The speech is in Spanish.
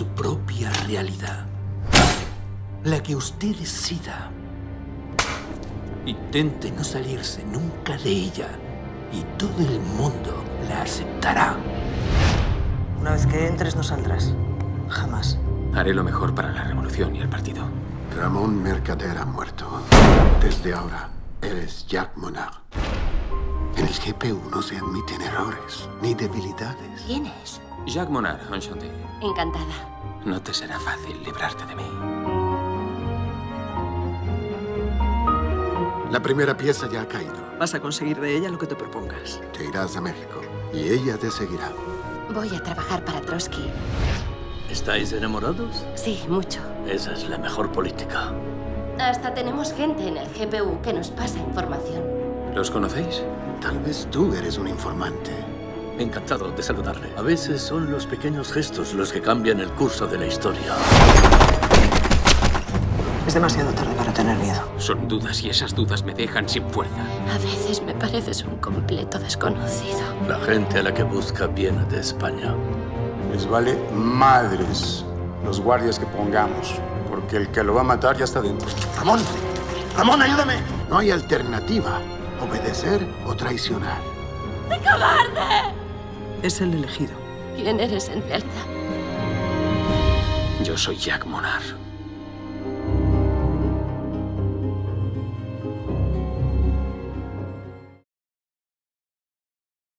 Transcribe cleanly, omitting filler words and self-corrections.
su propia realidad. La que usted decida. Intente no salirse nunca de ella y todo el mundo la aceptará. Una vez que entres no saldrás. Jamás. Haré lo mejor para la revolución y el partido. Ramón Mercader ha muerto. Desde ahora, eres Jack Monard. En el GPU no se admiten errores ni debilidades. ¿Quién es? Jacques Monard, enchanté. Encantada. No te será fácil librarte de mí. La primera pieza ya ha caído. Vas a conseguir de ella lo que te propongas. Te irás a México y ella te seguirá. Voy a trabajar para Trotsky. ¿Estáis enamorados? Sí, mucho. Esa es la mejor política. Hasta tenemos gente en el GPU que nos pasa información. ¿Los conocéis? Tal vez tú eres un informante. Encantado de saludarle. A veces son los pequeños gestos los que cambian el curso de la historia. Es demasiado tarde para tener miedo. Son dudas y esas dudas me dejan sin fuerza. A veces me pareces un completo desconocido. La gente a la que busca viene de España. Les vale madres los guardias que pongamos, porque el que lo va a matar ya está dentro. ¡Ramón! ¡Ramón, ayúdame! No hay alternativa. Obedecer o traicionar. Es el elegido. ¿Quién eres en realidad? Yo soy Jack Monard.